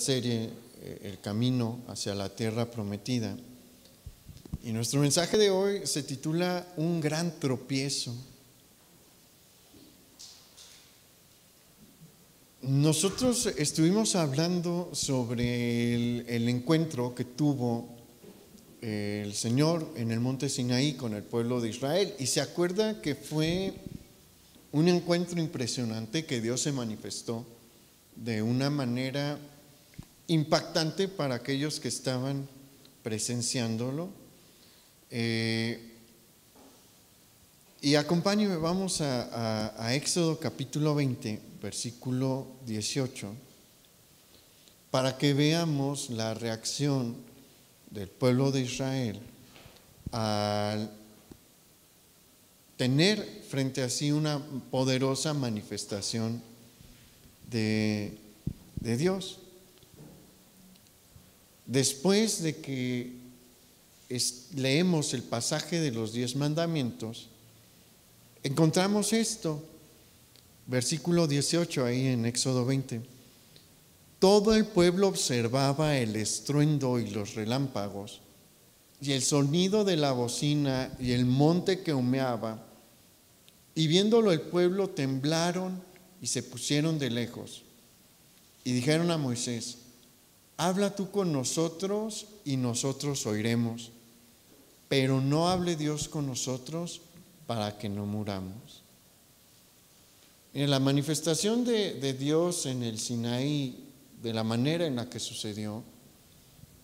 serie El camino hacia la tierra prometida. Y nuestro mensaje de hoy se titula Un gran tropiezo. Nosotros estuvimos hablando sobre el encuentro que tuvo el Señor en el monte Sinaí con el pueblo de Israel. Y se acuerda que fue un encuentro impresionante, que Dios se manifestó de una manera impactante para aquellos que estaban presenciándolo. Y acompáñenme, vamos a Éxodo capítulo 20, versículo 18, para que veamos la reacción del pueblo de Israel al tener frente a sí una poderosa manifestación de Dios. Después de que leemos el pasaje de los 10 mandamientos, encontramos esto, versículo 18 ahí en Éxodo 20. Todo el pueblo observaba el estruendo y los relámpagos, y el sonido de la bocina y el monte que humeaba, y viéndolo el pueblo temblaron y se pusieron de lejos, y dijeron a Moisés: habla tú con nosotros y nosotros oiremos, pero no hable Dios con nosotros para que no muramos. En la manifestación de Dios en el Sinaí, de la manera en la que sucedió,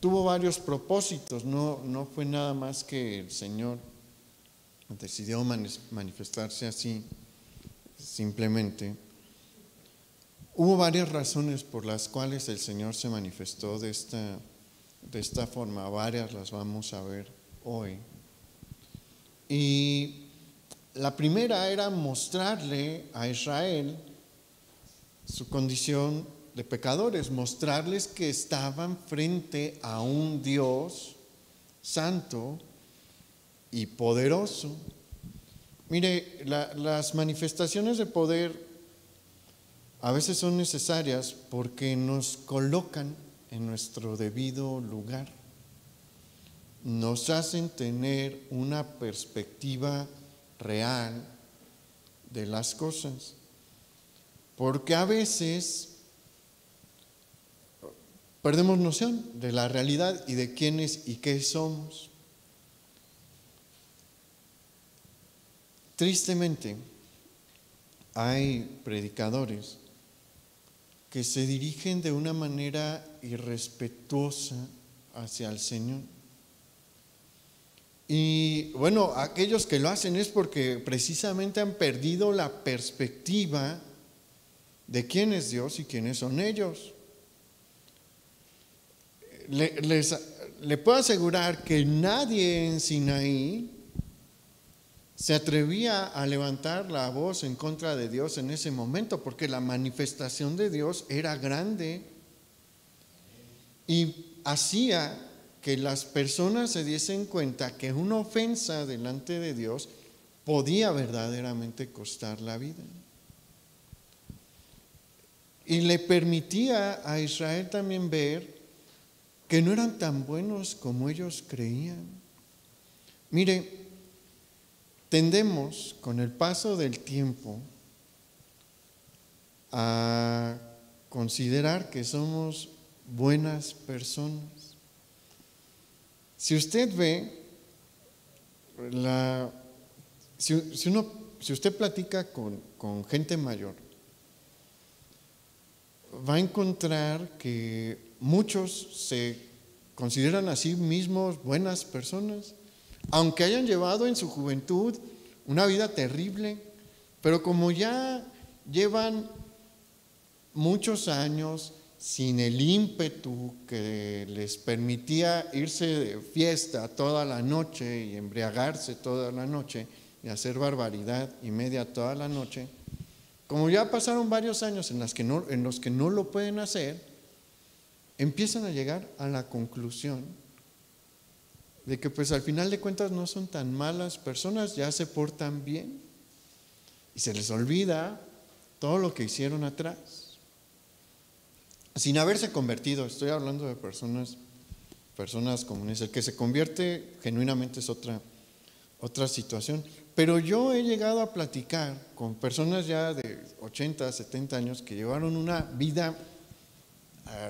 tuvo varios propósitos. No fue nada más que el Señor decidió manifestarse así, simplemente. Hubo varias razones por las cuales el Señor se manifestó de esta forma. Varias las vamos a ver hoy. Y la primera era mostrarle a Israel su condición de pecadores, mostrarles que estaban frente a un Dios santo y poderoso. Mire, las manifestaciones de poder a veces son necesarias porque nos colocan en nuestro debido lugar, nos hacen tener una perspectiva real de las cosas, porque a veces perdemos noción de la realidad y de quiénes y qué somos. Tristemente, hay predicadores que se dirigen de una manera irrespetuosa hacia el Señor. Y bueno, aquellos que lo hacen es porque precisamente han perdido la perspectiva de quién es Dios y quiénes son ellos. Le puedo asegurar que nadie en Sinaí se atrevía a levantar la voz en contra de Dios en ese momento, porque la manifestación de Dios era grande y hacía que las personas se diesen cuenta que una ofensa delante de Dios podía verdaderamente costar la vida. Y le permitía a Israel también ver que no eran tan buenos como ellos creían. Mire, tendemos con el paso del tiempo a considerar que somos buenas personas. Si usted ve, si usted platica con gente mayor, va a encontrar que muchos se consideran a sí mismos buenas personas, aunque hayan llevado en su juventud una vida terrible, pero como ya llevan muchos años sin el ímpetu que les permitía irse de fiesta toda la noche y embriagarse toda la noche y hacer barbaridad y media toda la noche, como ya pasaron varios años en los que no lo pueden hacer, empiezan a llegar a la conclusión de que pues al final de cuentas no son tan malas personas, ya se portan bien y se les olvida todo lo que hicieron atrás. sin haberse convertido. Estoy hablando de personas comunes. El que se convierte genuinamente es otra situación. Pero yo he llegado a platicar con personas ya de 80, 70 años que llevaron una vida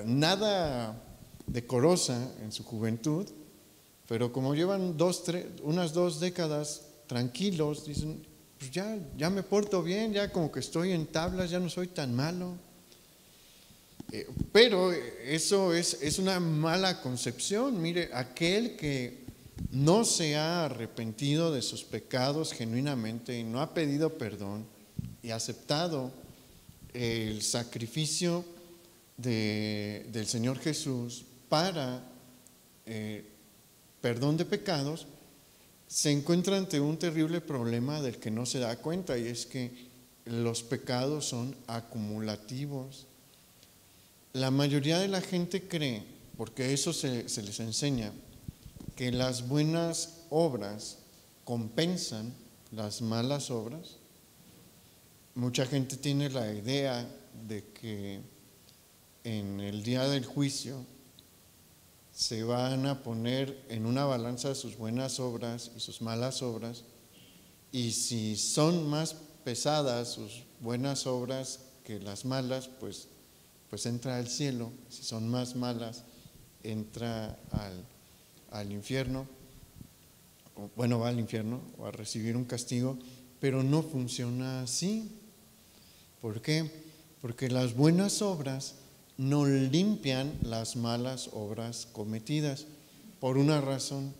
nada decorosa en su juventud, pero como llevan unas 2 décadas tranquilos, dicen, pues ya me porto bien, ya como que estoy en tablas, ya no soy tan malo. Pero eso es una mala concepción. Mire, aquel que no se ha arrepentido de sus pecados genuinamente y no ha pedido perdón y aceptado el sacrificio del Señor Jesús para perdón de pecados, se encuentra ante un terrible problema del que no se da cuenta, y es que los pecados son acumulativos. La mayoría de la gente cree, porque eso se les enseña, que las buenas obras compensan las malas obras. Mucha gente tiene la idea de que en el día del juicio se van a poner en una balanza sus buenas obras y sus malas obras, y si son más pesadas sus buenas obras que las malas, pues entra al cielo. Si son más malas, entra al infierno, va al infierno o a recibir un castigo. Pero no funciona así. ¿Por qué? Porque las buenas obras no limpian las malas obras cometidas, por una razón.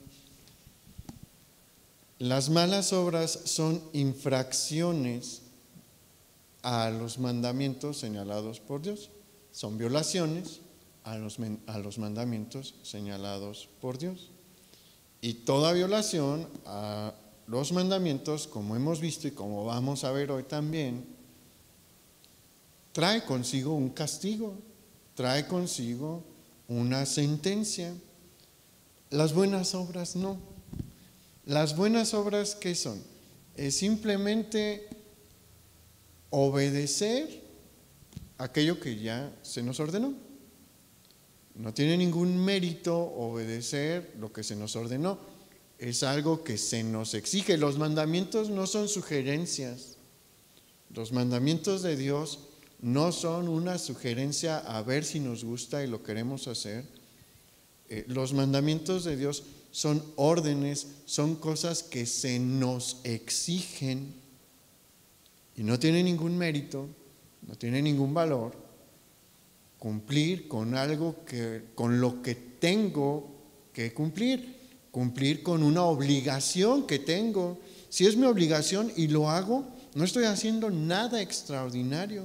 Las malas obras son infracciones a los mandamientos señalados por Dios, son violaciones a los mandamientos señalados por Dios. Y toda violación a los mandamientos, como hemos visto y como vamos a ver hoy también, trae consigo un castigo, trae consigo una sentencia. Las buenas obras no. Las buenas obras, ¿qué son? Es simplemente obedecer aquello que ya se nos ordenó. No tiene ningún mérito obedecer lo que se nos ordenó. Es algo que se nos exige. Los mandamientos no son sugerencias. Los mandamientos de Dios no son una sugerencia a ver si nos gusta y lo queremos hacer. Los mandamientos de Dios son órdenes, son cosas que se nos exigen y no tiene ningún mérito, no tiene ningún valor cumplir con con lo que tengo que cumplir con una obligación que tengo. Si es mi obligación y lo hago, no estoy haciendo nada extraordinario,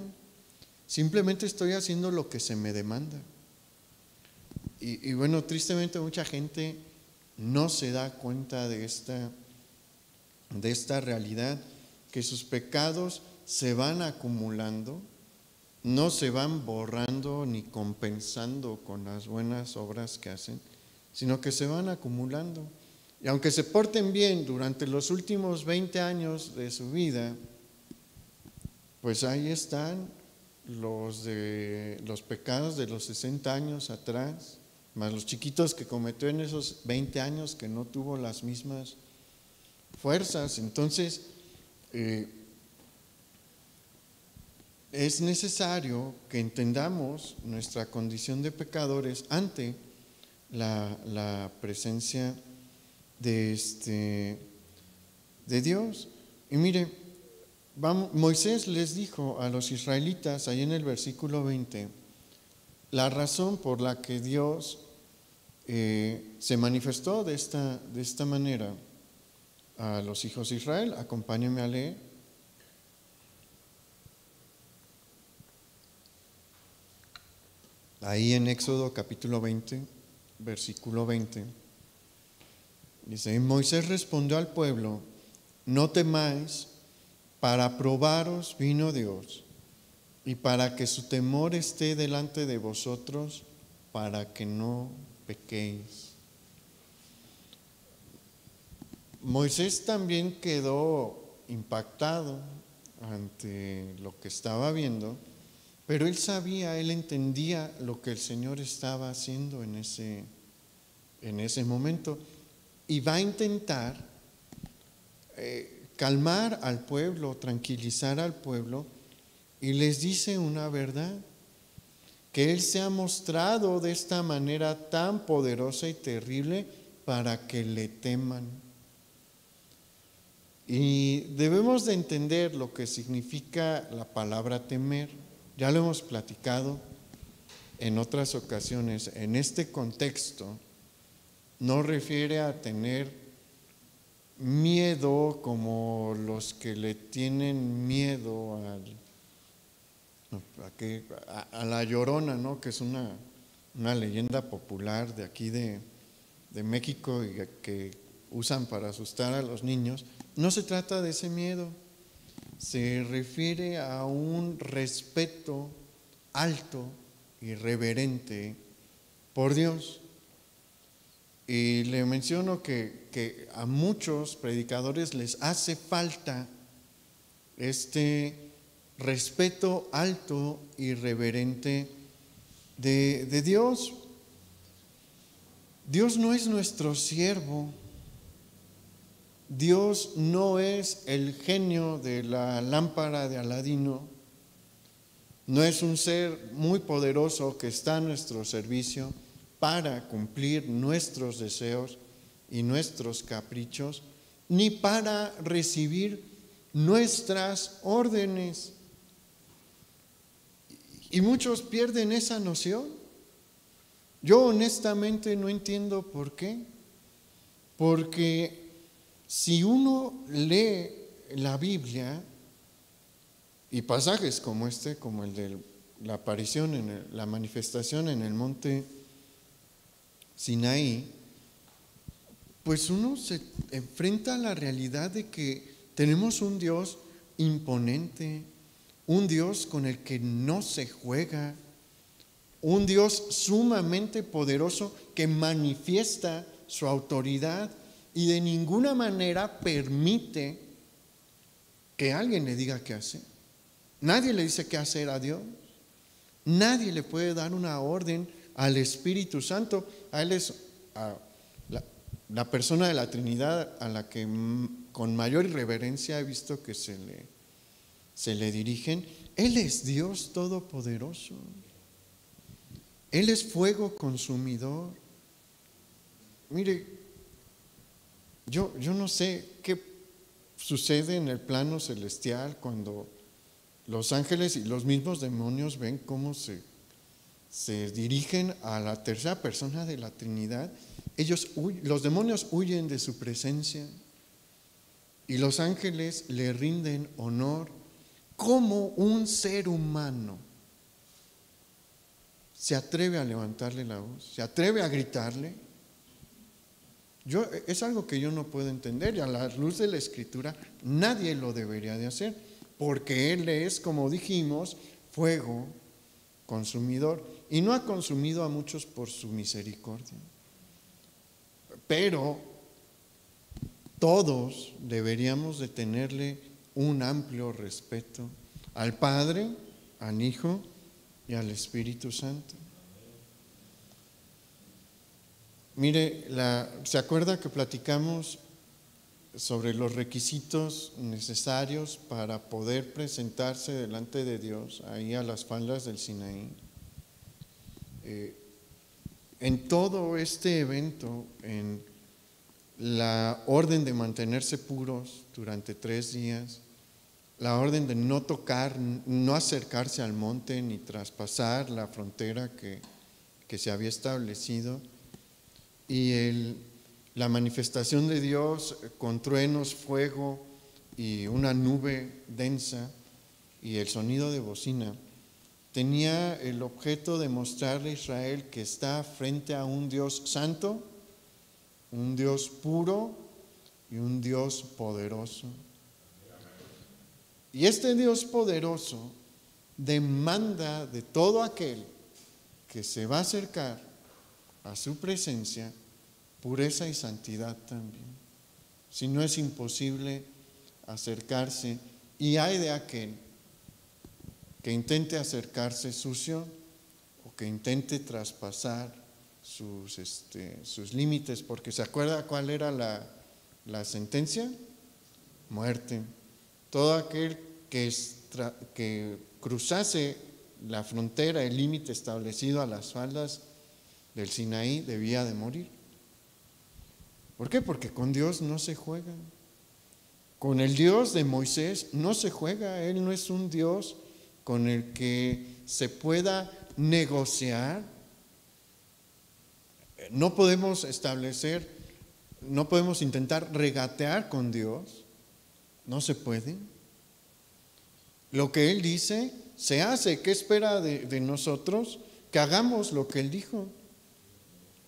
simplemente estoy haciendo lo que se me demanda. Y bueno, tristemente mucha gente no se da cuenta de esta realidad, que sus pecados se van acumulando, no se van borrando ni compensando con las buenas obras que hacen, sino que se van acumulando. Y aunque se porten bien durante los últimos 20 años de su vida, pues ahí están los pecados de los 60 años atrás, más los chiquitos que cometió en esos 20 años que no tuvo las mismas fuerzas. Entonces, es necesario que entendamos nuestra condición de pecadores ante la presencia de Dios. Y mire, Moisés les dijo a los israelitas ahí en el versículo 20 la razón por la que Dios se manifestó de esta manera a los hijos de Israel. Acompáñenme a leer. Ahí en Éxodo capítulo 20, versículo 20. Dice: Moisés respondió al pueblo: no temáis, para probaros vino Dios, y para que su temor esté delante de vosotros, para que no pequéis. Moisés también quedó impactado ante lo que estaba viendo, Pero él sabía, él entendía lo que el Señor estaba haciendo en ese momento, y va a intentar calmar al pueblo, tranquilizar al pueblo, y les dice una verdad: que Él se ha mostrado de esta manera tan poderosa y terrible para que le teman. Y debemos de entender lo que significa la palabra temer. Ya lo hemos platicado en otras ocasiones. En este contexto no refiere a tener miedo como los que le tienen miedo a la Llorona, ¿no? Que es una leyenda popular de aquí de México y que usan para asustar a los niños. No se trata de ese miedo, se refiere a un respeto alto y reverente por Dios. Y le menciono que a muchos predicadores les hace falta este respeto alto y reverente de Dios. Dios no es nuestro siervo. Dios no es el genio de la lámpara de Aladino. No es un ser muy poderoso que está a nuestro servicio para cumplir nuestros deseos y nuestros caprichos, ni para recibir nuestras órdenes. Y muchos pierden esa noción. Yo honestamente no entiendo por qué. Porque si uno lee la Biblia y pasajes como este, como el de la aparición, la manifestación en el monte Sinaí, pues uno se enfrenta a la realidad de que tenemos un Dios imponente, un Dios con el que no se juega, un Dios sumamente poderoso que manifiesta su autoridad y de ninguna manera permite que alguien le diga qué hacer. Nadie le dice qué hacer a Dios. Nadie le puede dar una orden al Espíritu Santo. A Él es la persona de la Trinidad a la que con mayor reverencia he visto que se le dirigen. Él es Dios Todopoderoso. Él es fuego consumidor. Mire, yo no sé qué sucede en el plano celestial cuando los ángeles y los mismos demonios ven cómo se dirigen a la tercera persona de la Trinidad. Los demonios huyen de su presencia y los ángeles le rinden honor. Como un ser humano se atreve a levantarle la voz, se atreve a gritarle. Es algo que yo no puedo entender, y a la luz de la Escritura nadie lo debería de hacer, porque Él es, como dijimos, fuego consumidor, y no ha consumido a muchos por su misericordia. Pero todos deberíamos de tenerle un amplio respeto al Padre, al Hijo y al Espíritu Santo. Mire, ¿se acuerda que platicamos sobre los requisitos necesarios para poder presentarse delante de Dios ahí a las faldas del Sinaí? En todo este evento, en la orden de mantenerse puros durante 3 días, la orden de no tocar, no acercarse al monte ni traspasar la frontera que se había establecido, y la manifestación de Dios con truenos, fuego y una nube densa y el sonido de bocina, tenía el objeto de mostrarle a Israel que está frente a un Dios santo, un Dios puro y un Dios poderoso. Y este Dios poderoso demanda de todo aquel que se va a acercar a su presencia pureza y santidad también. Si no, es imposible acercarse, y hay de aquel que intente acercarse sucio o que intente traspasar sus límites, porque ¿se acuerda cuál era la sentencia? Muerte. Todo aquel que cruzase la frontera, el límite establecido a las faldas del Sinaí, debía de morir. ¿Por qué? Porque con Dios no se juega. Con el Dios de Moisés no se juega. Él no es un Dios con el que se pueda negociar. No podemos intentar regatear con Dios. No se puede. Lo que Él dice se hace. ¿Qué espera de nosotros? Que hagamos lo que Él dijo.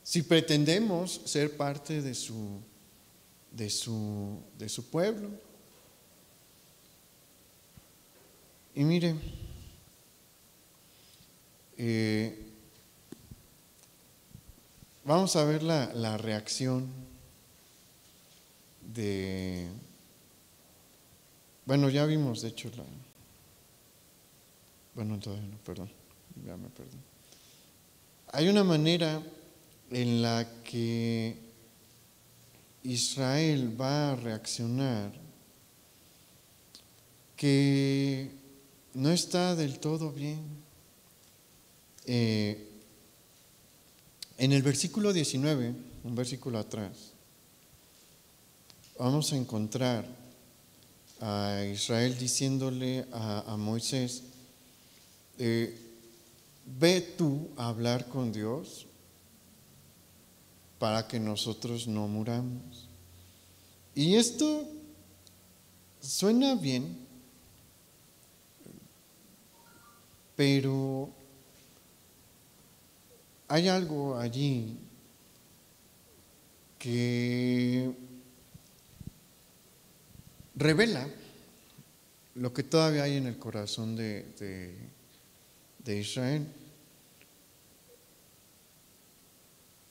Si pretendemos ser parte de su pueblo. Y mire, vamos a ver la reacción bueno, ya vimos de hecho todavía no, perdón, ya me perdí. Hay una manera en la que Israel va a reaccionar que no está del todo bien. En el versículo 19, un versículo atrás, vamos a encontrar a Israel diciéndole a Moisés, ve tú a hablar con Dios para que nosotros no muramos. Y esto suena bien, pero hay algo allí que revela lo que todavía hay en el corazón de Israel.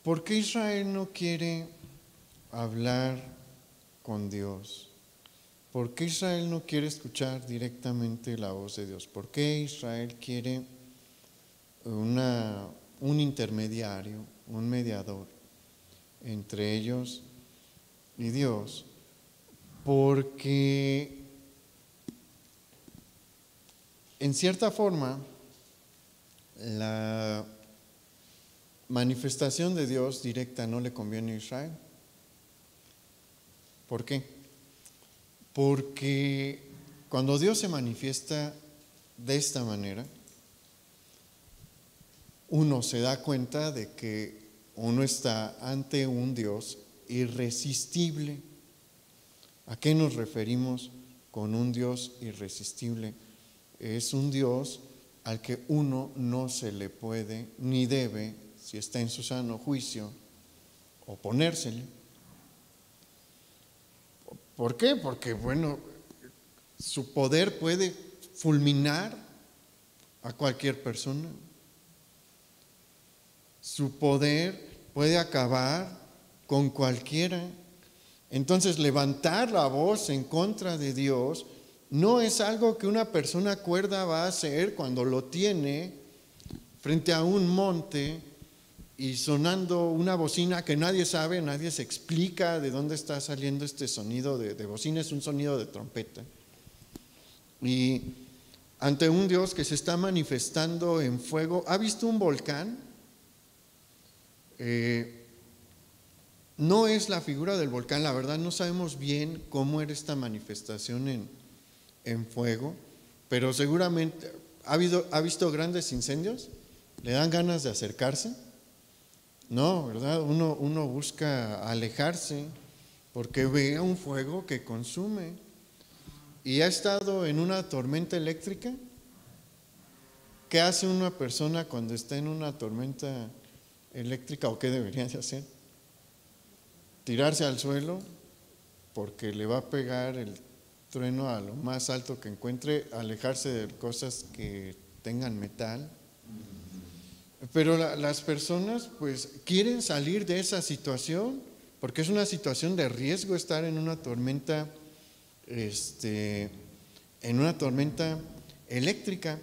¿Por qué Israel no quiere hablar con Dios? ¿Por qué Israel no quiere escuchar directamente la voz de Dios? ¿Por qué Israel quiere un intermediario, un mediador entre ellos y Dios? Porque en cierta forma la manifestación de Dios directa no le conviene a Israel. ¿Por qué? Porque cuando Dios se manifiesta de esta manera, uno se da cuenta de que uno está ante un Dios irresistible. ¿A qué nos referimos con un Dios irresistible? Es un Dios al que uno no se le puede ni debe, si está en su sano juicio, oponérsele. ¿Por qué? Porque, su poder puede fulminar a cualquier persona. Su poder puede acabar con cualquiera. Entonces, levantar la voz en contra de Dios no es algo que una persona cuerda va a hacer cuando lo tiene frente a un monte y sonando una bocina que nadie sabe, nadie se explica de dónde está saliendo este sonido de bocina, es un sonido de trompeta. Y ante un Dios que se está manifestando en fuego. ¿Ha visto un volcán? No es la figura del volcán, la verdad no sabemos bien cómo era esta manifestación en fuego, pero seguramente ¿ha visto grandes incendios? ¿Le dan ganas de acercarse? No, ¿verdad? Uno busca alejarse porque ve un fuego que consume. ¿Y ha estado en una tormenta eléctrica? ¿Qué hace una persona cuando está en una tormenta eléctrica o qué debería de hacer? Tirarse al suelo porque le va a pegar el trueno a lo más alto que encuentre, alejarse de cosas que tengan metal. Pero las personas pues quieren salir de esa situación porque es una situación de riesgo estar en una tormenta eléctrica.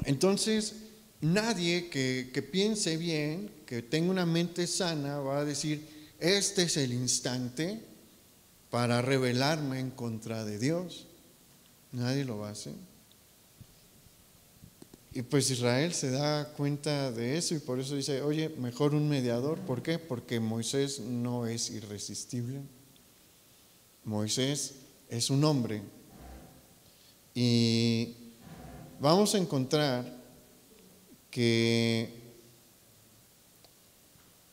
Entonces, nadie que piense bien, que tenga una mente sana, va a decir, este es el instante para rebelarme en contra de Dios. Nadie lo va a hacer. Y pues Israel se da cuenta de eso y por eso dice, oye, mejor un mediador. ¿Por qué? Porque Moisés no es irresistible. Moisés es un hombre. Y vamos a encontrar que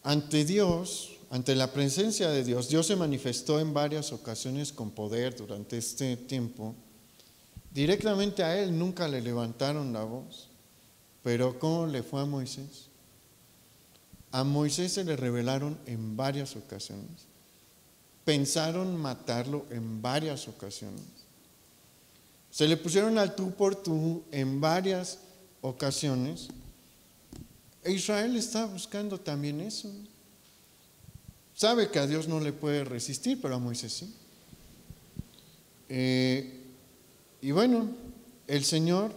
ante Dios, ante la presencia de Dios, Dios se manifestó en varias ocasiones con poder durante este tiempo. Directamente a él nunca le levantaron la voz. Pero ¿cómo le fue a Moisés? A Moisés se le revelaron en varias ocasiones. Pensaron matarlo en varias ocasiones. Se le pusieron al tú por tú en varias ocasiones. E Israel está buscando también eso. Sabe que a Dios no le puede resistir, pero a Moisés sí. Y bueno, el Señor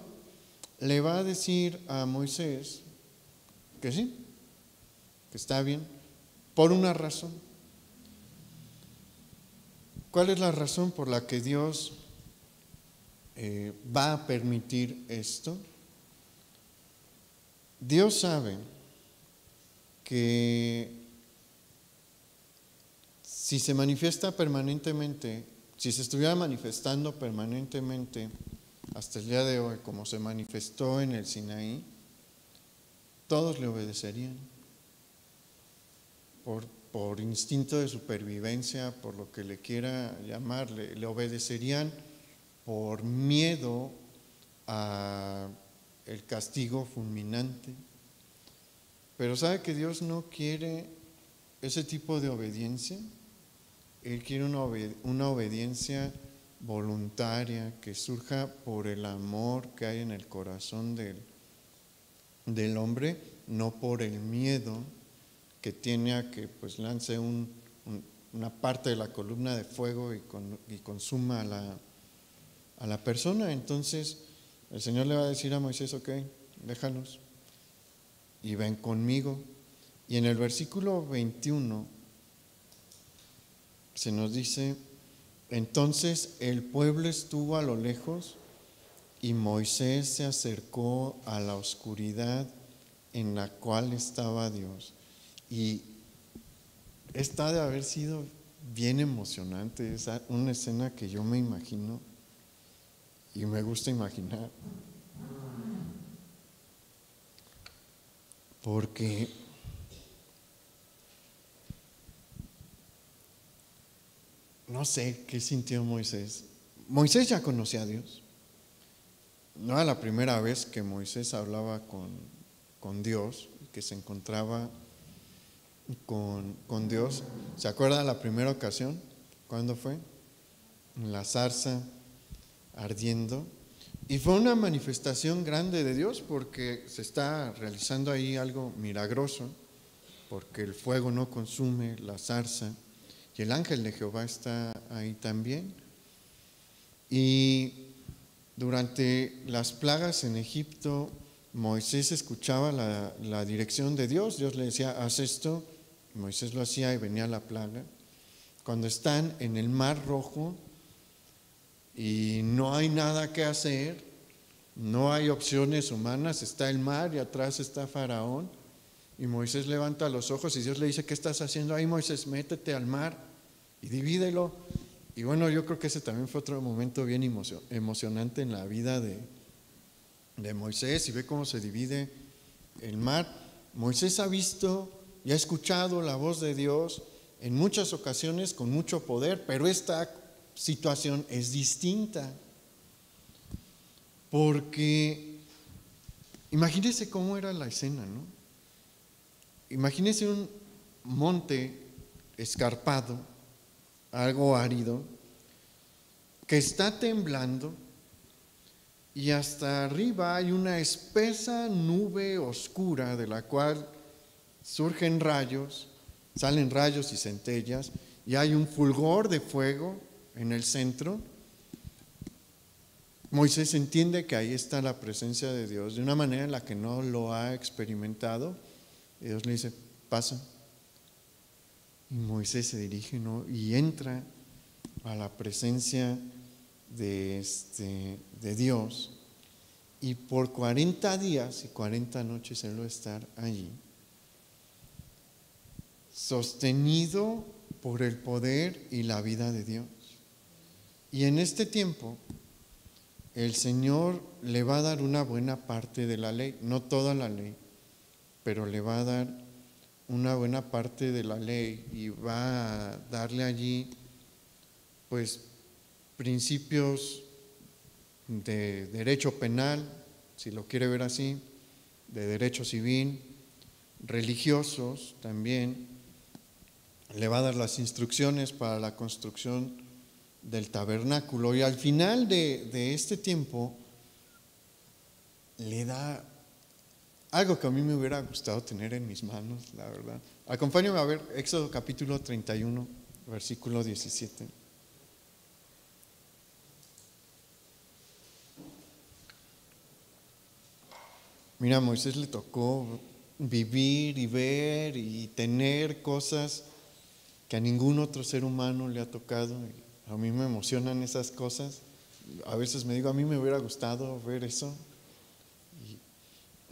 le va a decir a Moisés que sí, que está bien, por una razón. ¿Cuál es la razón por la que Dios va a permitir esto? Dios sabe que si se manifiesta permanentemente, si se estuviera manifestando permanentemente hasta el día de hoy, como se manifestó en el Sinaí, todos le obedecerían por instinto de supervivencia, por lo que le quiera llamar, le obedecerían por miedo a el castigo fulminante. Pero ¿sabe que Dios no quiere ese tipo de obediencia? Él quiere una obediencia voluntaria que surja por el amor que hay en el corazón del hombre, no por el miedo que tiene a que pues lance una parte de la columna de fuego y consuma a la persona. Entonces el Señor le va a decir a Moisés, ok, déjalos y ven conmigo. Y en el versículo 21 se nos dice, entonces el pueblo estuvo a lo lejos y Moisés se acercó a la oscuridad en la cual estaba Dios. Y esta de haber sido bien emocionante, es una escena que yo me imagino y me gusta imaginar. Porque no sé qué sintió Moisés. Moisés ya conocía a Dios. No era la primera vez que Moisés hablaba con Dios, que se encontraba con Dios. ¿Se acuerda la primera ocasión? ¿Cuándo fue? En la zarza ardiendo. Y fue una manifestación grande de Dios porque se está realizando ahí algo milagroso, porque el fuego no consume la zarza y el ángel de Jehová está ahí también. Y durante las plagas en Egipto, Moisés escuchaba la dirección de Dios. Dios le decía, haz esto. Moisés lo hacía y venía la plaga. Cuando están en el Mar Rojo y no hay nada que hacer, no hay opciones humanas, está el mar y atrás está Faraón, y Moisés levanta los ojos y Dios le dice, ¿qué estás haciendo ahí, Moisés? Métete al mar y divídelo. Y bueno, yo creo que ese también fue otro momento bien emocionante en la vida de Moisés, y ve cómo se divide el mar. Moisés ha visto y ha escuchado la voz de Dios en muchas ocasiones con mucho poder, pero esta situación es distinta. Porque imagínese cómo era la escena, ¿no? Imagínese un monte escarpado, algo árido, que está temblando y hasta arriba hay una espesa nube oscura de la cual surgen rayos, salen rayos y centellas, y hay un fulgor de fuego en el centro. Moisés entiende que ahí está la presencia de Dios de una manera en la que no lo ha experimentado. Y Dios le dice, pasa. Y Moisés se dirige, ¿no?, y entra a la presencia de Dios. Y por 40 días y 40 noches él va a estar allí, sostenido por el poder y la vida de Dios. Y en este tiempo, el Señor le va a dar una buena parte de la ley, no toda la ley, pero le va a dar una buena parte de la ley y va a darle allí, pues, principios de derecho penal, si lo quiere ver así, de derecho civil, religiosos también. Le va a dar las instrucciones para la construcción del tabernáculo y al final de este tiempo le da algo que a mí me hubiera gustado tener en mis manos, la verdad. Acompáñame a ver Éxodo capítulo 31, versículo 17. Mira, a Moisés le tocó vivir y ver y tener cosas que a ningún otro ser humano le ha tocado. A mí me emocionan esas cosas. A veces me digo, a mí me hubiera gustado ver eso. Y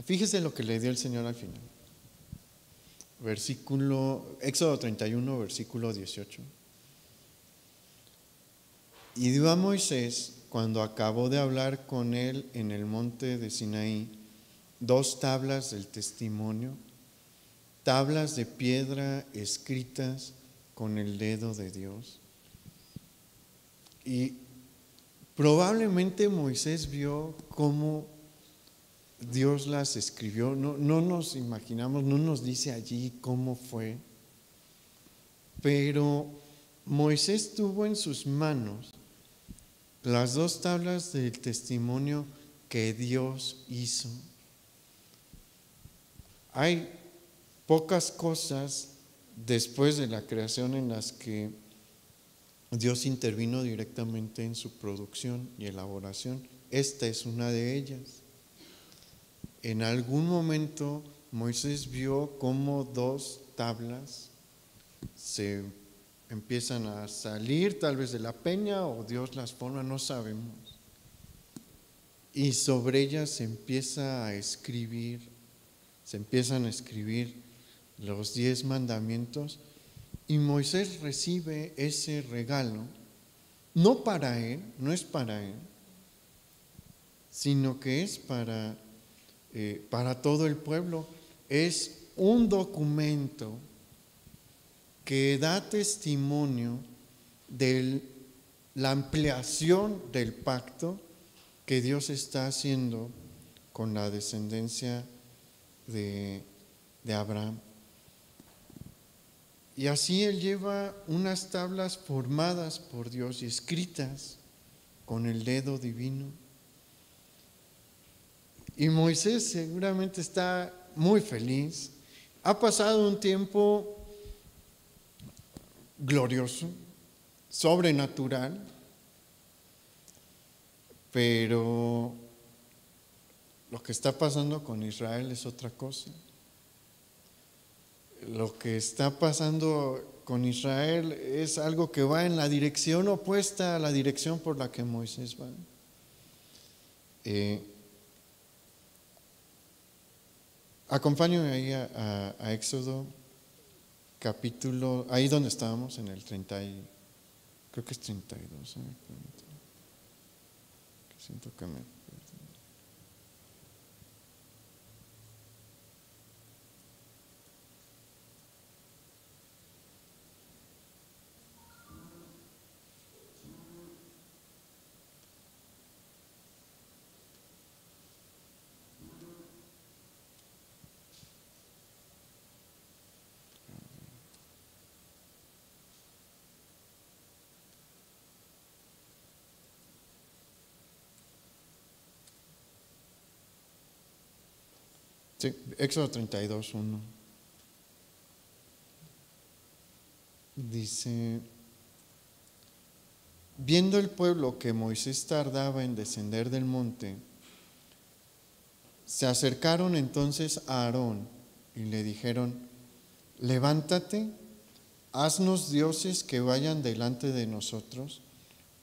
fíjese lo que le dio el Señor al final. Éxodo 31, versículo 18. Y dio a Moisés, cuando acabó de hablar con él en el monte de Sinaí, 2 tablas del testimonio, tablas de piedra escritas con el dedo de Dios. Y probablemente Moisés vio cómo Dios las escribió. No nos imaginamos, no nos dice allí cómo fue, pero Moisés tuvo en sus manos las 2 tablas del testimonio que Dios hizo. Hay pocas cosas después de la creación en las que Dios intervino directamente en su producción y elaboración. Esta es una de ellas. En algún momento Moisés vio cómo 2 tablas se empiezan a salir tal vez de la peña o Dios las forma, no sabemos. Y sobre ellas se empiezan a escribir los 10 mandamientos y Moisés recibe ese regalo, no para él, no es para él, sino que es para todo el pueblo. Es un documento que da testimonio de la ampliación del pacto que Dios está haciendo con la descendencia de Abraham. Y así él lleva unas tablas formadas por Dios y escritas con el dedo divino. Y Moisés seguramente está muy feliz. Ha pasado un tiempo glorioso, sobrenatural, pero lo que está pasando con Israel es otra cosa. Lo que está pasando con Israel es algo que va en la dirección opuesta a la dirección por la que Moisés va. Acompáñame ahí a Éxodo capítulo, ahí donde estábamos en el 30, creo que es 32, que siento que me perdí. Sí, Éxodo 32, 1. Dice: Viendo el pueblo que Moisés tardaba en descender del monte, se acercaron entonces a Aarón y le dijeron: levántate, haznos dioses que vayan delante de nosotros,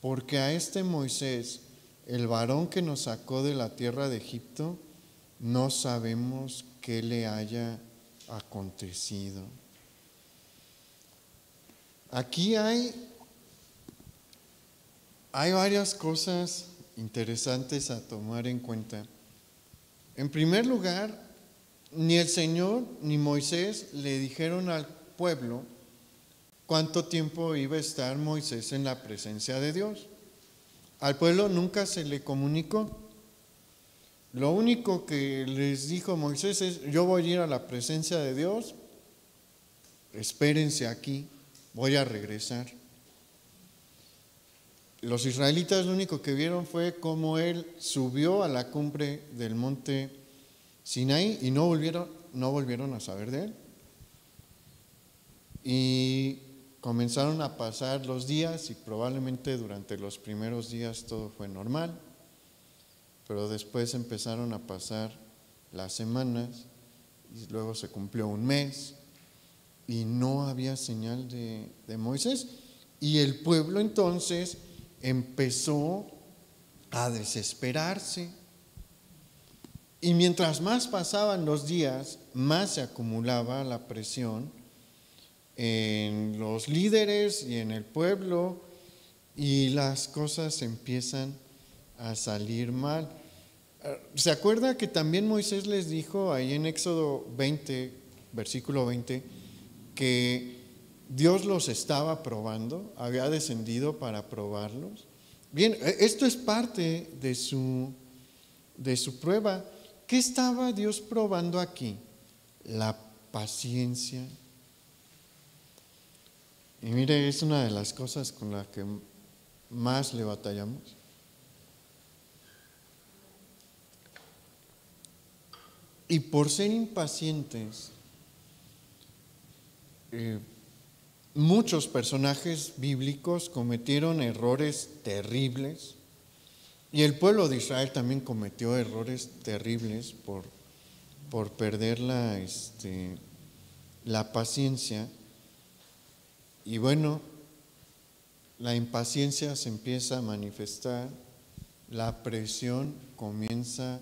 porque a este Moisés, el varón que nos sacó de la tierra de Egipto, no sabemos qué le haya acontecido. Aquí hay varias cosas interesantes a tomar en cuenta. En primer lugar, ni el Señor ni Moisés le dijeron al pueblo cuánto tiempo iba a estar Moisés en la presencia de Dios. Al pueblo nunca se le comunicó. Lo único que les dijo Moisés es: yo voy a ir a la presencia de Dios, espérense aquí, voy a regresar. Los israelitas lo único que vieron fue cómo él subió a la cumbre del monte Sinaí y no volvieron a saber de él. Y comenzaron a pasar los días y probablemente durante los primeros días todo fue normal, pero después empezaron a pasar las semanas y luego se cumplió un mes y no había señal de Moisés. Y el pueblo entonces empezó a desesperarse. Y mientras más pasaban los días, más se acumulaba la presión en los líderes y en el pueblo, y las cosas empiezan a salir mal. ¿Se acuerda que también Moisés les dijo ahí en Éxodo 20, versículo 20, que Dios los estaba probando, había descendido para probarlos? Bien, esto es parte de su prueba. ¿Qué estaba Dios probando aquí? La paciencia. Y mire, es una de las cosas con las que más le batallamos. Y por ser impacientes, muchos personajes bíblicos cometieron errores terribles, y el pueblo de Israel también cometió errores terribles por perder la paciencia. Y bueno, la impaciencia se empieza a manifestar, la presión comienza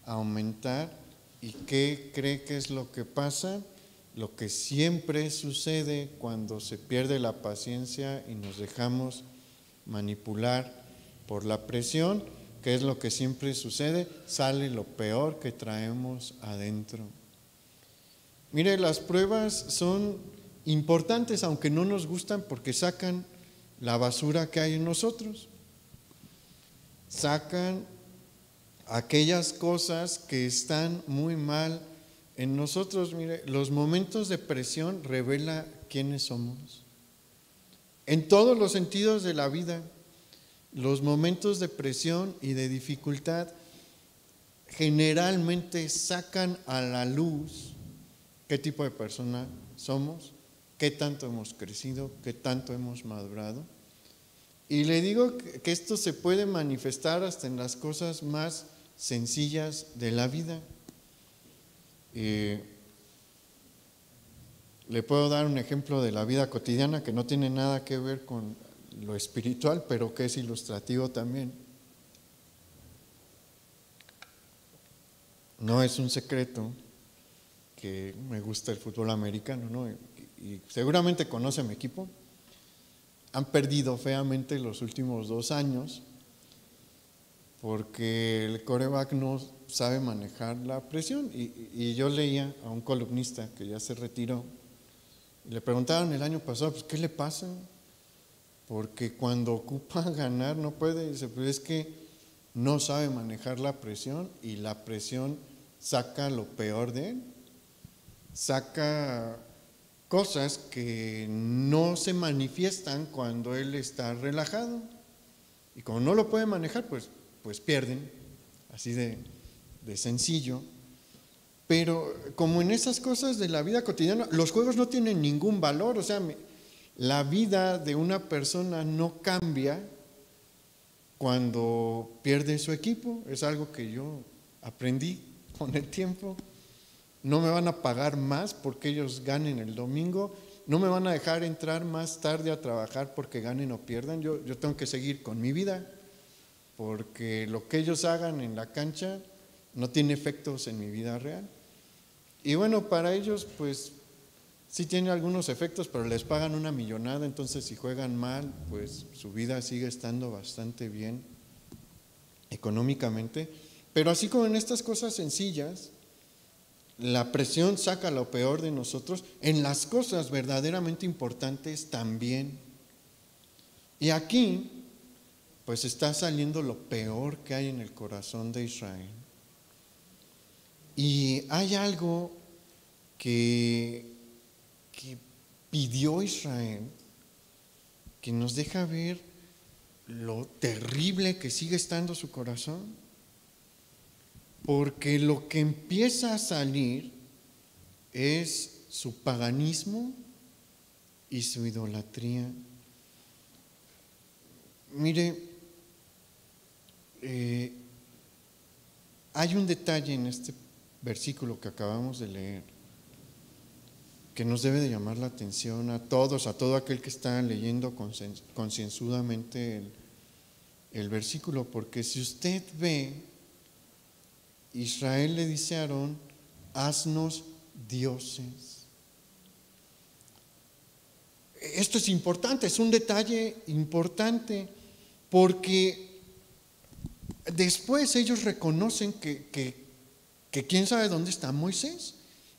a aumentar. ¿Y qué cree que es lo que pasa? Lo que siempre sucede cuando se pierde la paciencia y nos dejamos manipular por la presión. ¿Qué es lo que siempre sucede? Sale lo peor que traemos adentro. Mire, las pruebas son importantes, aunque no nos gustan, porque sacan la basura que hay en nosotros. Sacan aquellas cosas que están muy mal en nosotros. Mire, los momentos de presión revelan quiénes somos. En todos los sentidos de la vida, los momentos de presión y de dificultad generalmente sacan a la luz qué tipo de persona somos, qué tanto hemos crecido, qué tanto hemos madurado. Y le digo que esto se puede manifestar hasta en las cosas más sencillas de la vida. Le puedo dar un ejemplo de la vida cotidiana que no tiene nada que ver con lo espiritual, pero que es ilustrativo también. No es un secreto que me gusta el fútbol americano, ¿no? Y seguramente conoce a mi equipo. Han perdido feamente los últimos 2 años porque el quarterback no sabe manejar la presión. Y yo leía a un columnista que ya se retiró y le preguntaron el año pasado, pues, ¿qué le pasa? Porque cuando ocupa ganar no puede. Dice, pues es que no sabe manejar la presión, y la presión saca lo peor de él. Saca cosas que no se manifiestan cuando él está relajado. Y como no lo puede manejar, pues pierden, así de sencillo. Pero como en esas cosas de la vida cotidiana, los juegos no tienen ningún valor. O sea, la vida de una persona no cambia cuando pierde su equipo. Es algo que yo aprendí con el tiempo. No me van a pagar más porque ellos ganen el domingo. No me van a dejar entrar más tarde a trabajar porque ganen o pierdan. Yo tengo que seguir con mi vida, porque lo que ellos hagan en la cancha no tiene efectos en mi vida real. Y bueno, para ellos pues sí tiene algunos efectos, pero les pagan una millonada, entonces si juegan mal, pues su vida sigue estando bastante bien económicamente. Pero así como en estas cosas sencillas, la presión saca lo peor de nosotros, en las cosas verdaderamente importantes también. Y aquí pues está saliendo lo peor que hay en el corazón de Israel. Y hay algo que pidió Israel, que nos deja ver lo terrible que sigue estando su corazón. Porque lo que empieza a salir es su paganismo y su idolatría. Mire, hay un detalle en este versículo que acabamos de leer que nos debe de llamar la atención a todos, a todo aquel que está leyendo concienzudamente el versículo, porque si usted ve, Israel le dice a Aarón: haznos dioses. Esto es importante, es un detalle importante, porque después ellos reconocen que quién sabe dónde está Moisés,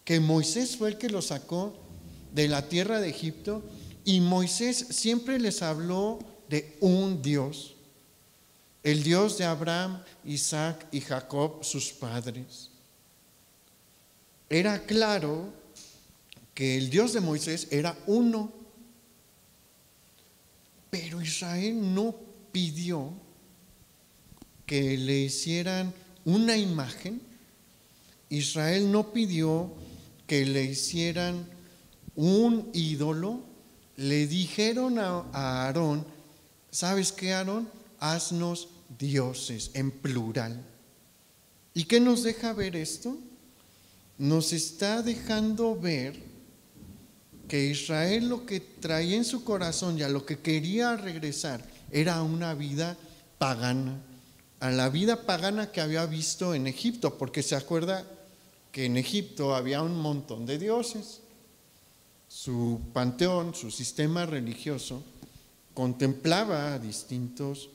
que Moisés fue el que los sacó de la tierra de Egipto, y Moisés siempre les habló de un Dios, el Dios de Abraham, Isaac y Jacob, sus padres. Era claro que el Dios de Moisés era uno, pero Israel no pidió que le hicieran una imagen. Israel no pidió que le hicieran un ídolo. Le dijeron a Aarón: ¿sabes qué, Aarón? Haznos dioses, en plural. ¿Y qué nos deja ver esto? Nos está dejando ver que Israel lo que traía en su corazón y a lo que quería regresar era una vida pagana, a la vida pagana que había visto en Egipto, porque se acuerda que en Egipto había un montón de dioses. Su panteón, su sistema religioso, contemplaba a distintos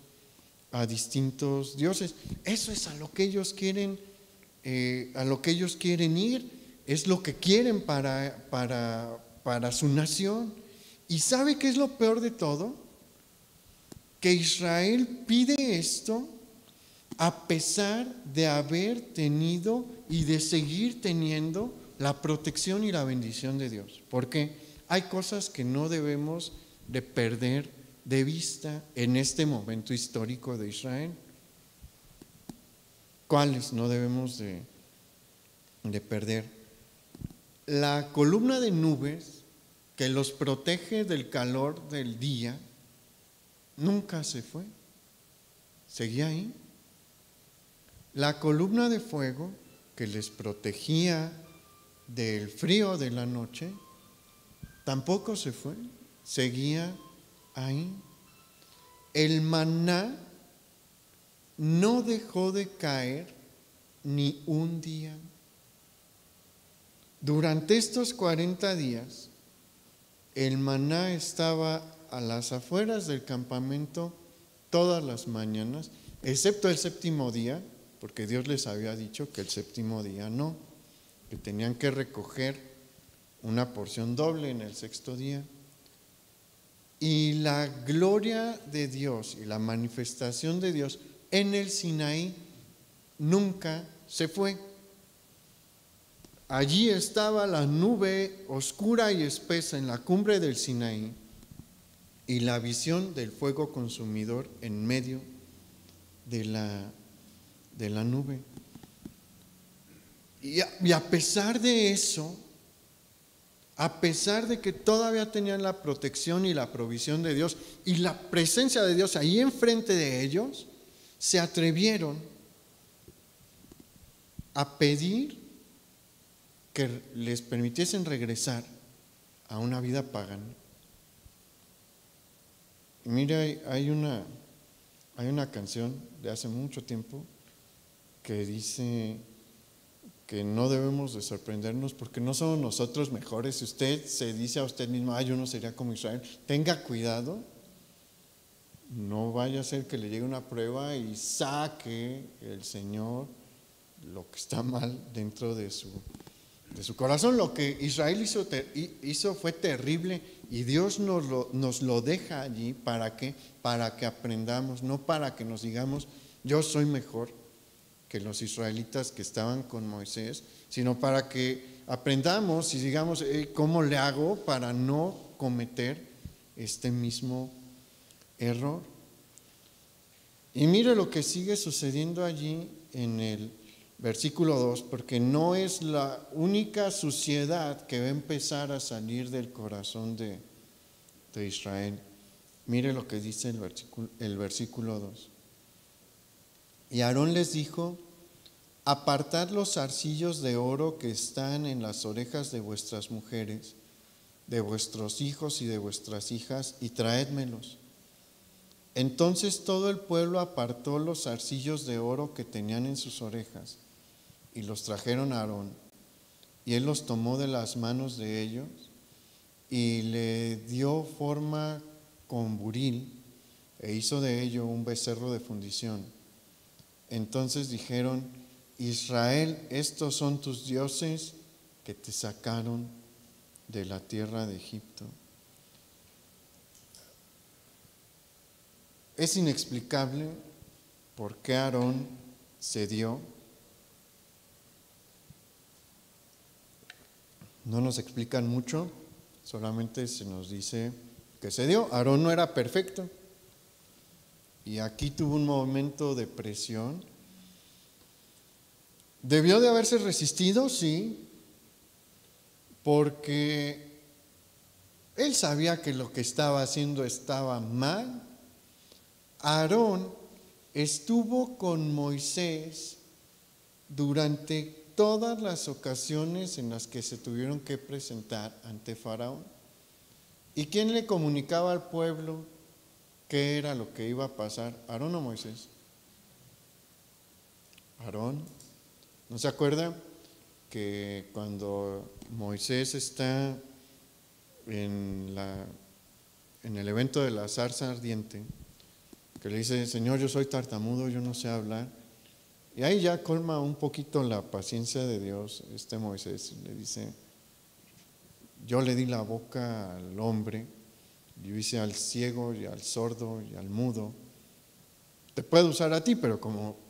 dioses. Eso es a lo que ellos quieren, ir, es lo que quieren para su nación. ¿Y sabe qué es lo peor de todo? Que Israel pide esto a pesar de haber tenido y de seguir teniendo la protección y la bendición de Dios. Porque hay cosas que no debemos de perder de vista en este momento histórico de Israel. ¿Cuáles no debemos de perder? La columna de nubes que los protege del calor del día nunca se fue, seguía ahí. La columna de fuego que les protegía del frío de la noche tampoco se fue, seguía ahí. El maná no dejó de caer ni un día. Durante estos 40 días, el maná estaba a las afueras del campamento todas las mañanas, excepto el séptimo día, porque Dios les había dicho que el séptimo día no, que tenían que recoger una porción doble en el sexto día. Y la gloria de Dios y la manifestación de Dios en el Sinaí nunca se fue. Allí estaba la nube oscura y espesa en la cumbre del Sinaí y la visión del fuego consumidor en medio de la nube. Y a pesar de eso, a pesar de que todavía tenían la protección y la provisión de Dios y la presencia de Dios ahí enfrente de ellos, se atrevieron a pedir que les permitiesen regresar a una vida pagana. Y mire, hay una canción de hace mucho tiempo que dice que no debemos de sorprendernos porque no somos nosotros mejores. Si usted se dice a usted mismo, yo no sería como Israel, tenga cuidado, no vaya a ser que le llegue una prueba y saque el Señor lo que está mal dentro de su corazón. Lo que Israel hizo fue terrible y Dios nos lo deja allí para que aprendamos, no para que nos digamos yo soy mejor que los israelitas que estaban con Moisés, sino para que aprendamos y digamos cómo le hago para no cometer este mismo error. Y mire lo que sigue sucediendo allí en el versículo 2, porque no es la única suciedad que va a empezar a salir del corazón de Israel. Mire lo que dice el versículo 2. Y Aarón les dijo: apartad los zarcillos de oro que están en las orejas de vuestras mujeres, de vuestros hijos y de vuestras hijas, y traédmelos. Entonces todo el pueblo apartó los zarcillos de oro que tenían en sus orejas, y los trajeron a Aarón, y él los tomó de las manos de ellos, y le dio forma con buril, e hizo de ello un becerro de fundición. Entonces dijeron: Israel, estos son tus dioses que te sacaron de la tierra de Egipto. Es inexplicable por qué Aarón cedió. No nos explican mucho, solamente se nos dice que cedió. Aarón no era perfecto y aquí tuvo un momento de presión. ¿Debió de haberse resistido? Sí, porque él sabía que lo que estaba haciendo estaba mal. Aarón estuvo con Moisés durante todas las ocasiones en las que se tuvieron que presentar ante Faraón. ¿Y quién le comunicaba al pueblo qué era lo que iba a pasar? ¿Aarón o Moisés? Aarón. ¿No se acuerda que cuando Moisés está en el evento de la zarza ardiente, que le dice: Señor, yo soy tartamudo, yo no sé hablar? Y ahí ya colma un poquito la paciencia de Dios Moisés, le dice: yo le di la boca al hombre, yo hice al ciego y al sordo y al mudo. Te puedo usar a ti, pero como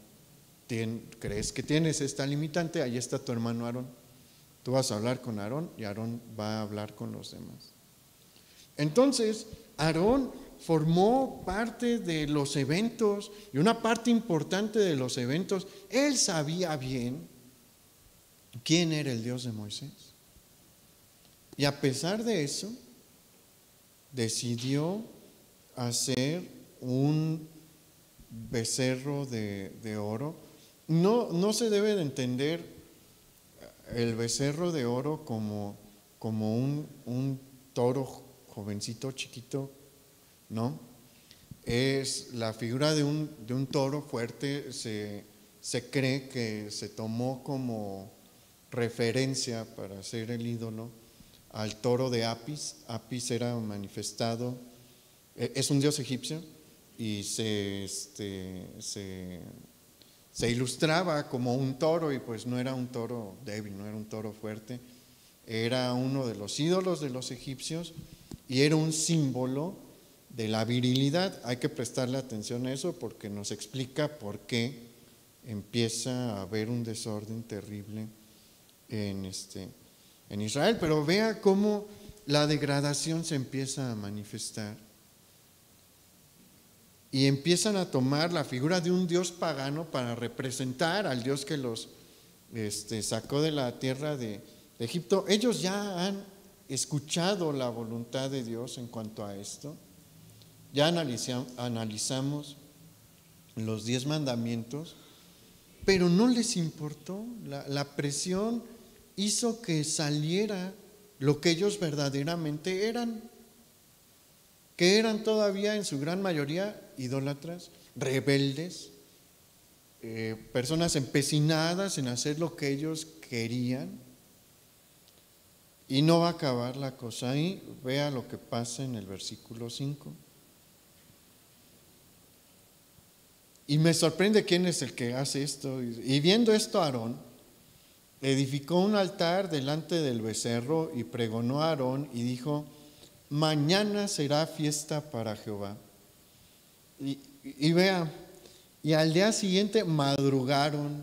crees que tienes esta limitante, ahí está tu hermano Aarón. Tú vas a hablar con Aarón y Aarón va a hablar con los demás. Entonces, Aarón formó parte de los eventos, y una parte importante de los eventos. Él sabía bien quién era el Dios de Moisés. Y a pesar de eso, decidió hacer un becerro de oro. No se debe de entender el becerro de oro como un toro jovencito, chiquito, ¿no? Es la figura de un toro fuerte. Se cree que se tomó como referencia para hacer el ídolo al toro de Apis. Apis era manifestado, es un dios egipcio, y se ilustraba como un toro, y pues no era un toro débil, no era un toro fuerte, era uno de los ídolos de los egipcios y era un símbolo de la virilidad. Hay que prestarle atención a eso porque nos explica por qué empieza a haber un desorden terrible en Israel. Pero vea cómo la degradación se empieza a manifestar. Y empiezan a tomar la figura de un dios pagano para representar al Dios que los sacó de la tierra de Egipto. Ellos ya han escuchado la voluntad de Dios en cuanto a esto. Ya analizamos los 10 mandamientos, pero no les importó. La presión hizo que saliera lo que ellos verdaderamente eran, que eran todavía en su gran mayoría idólatras, rebeldes, personas empecinadas en hacer lo que ellos querían. Y no va a acabar la cosa ahí. Vea lo que pasa en el versículo 5. Y me sorprende quién es el que hace esto. Y viendo esto, Aarón edificó un altar delante del becerro y pregonó a Aarón y dijo: mañana será fiesta para Jehová. Y vea, y al día siguiente madrugaron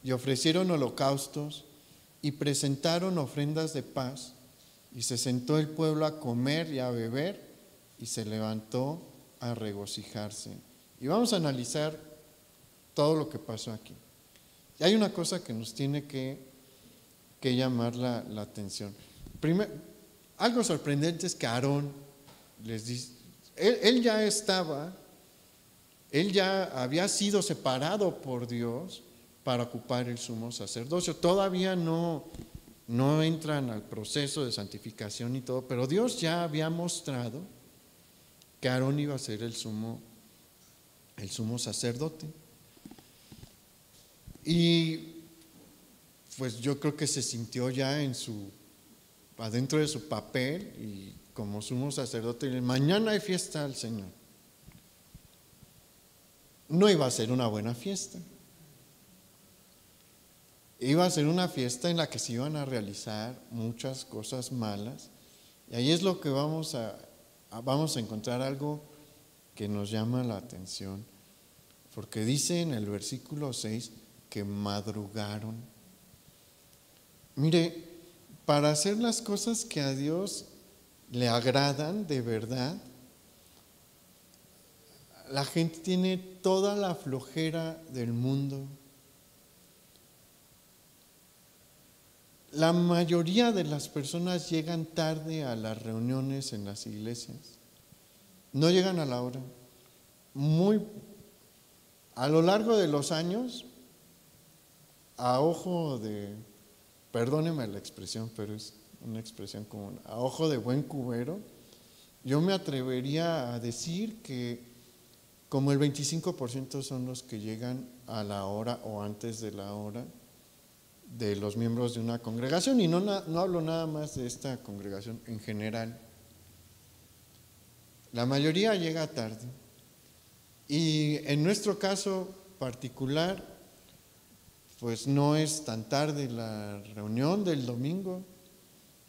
y ofrecieron holocaustos y presentaron ofrendas de paz, y se sentó el pueblo a comer y a beber, y se levantó a regocijarse. Y vamos a analizar todo lo que pasó aquí. Y hay una cosa que nos tiene que llamar la atención. Primero, algo sorprendente es que Aarón les dice, él ya había sido separado por Dios para ocupar el sumo sacerdocio. Todavía no entran al proceso de santificación y todo, pero Dios ya había mostrado que Aarón iba a ser el sumo sacerdote. Y pues yo creo que se sintió ya adentro de su papel, y como sumo sacerdote, mañana hay fiesta al Señor. No iba a ser una buena fiesta. Iba a ser una fiesta en la que se iban a realizar muchas cosas malas. Y ahí es lo que vamos a encontrar algo que nos llama la atención. Porque dice en el versículo 6 que madrugaron. Mire, para hacer las cosas que a Dios le agradan de verdad, la gente tiene toda la flojera del mundo. La mayoría de las personas llegan tarde a las reuniones en las iglesias. No llegan a la hora. A lo largo de los años, perdóneme la expresión, pero es una expresión común, a ojo de buen cubero, yo me atrevería a decir que como el 25% son los que llegan a la hora o antes de la hora de los miembros de una congregación, y no hablo nada más de esta congregación, en general. La mayoría llega tarde, y en nuestro caso particular, pues no es tan tarde. La reunión del domingo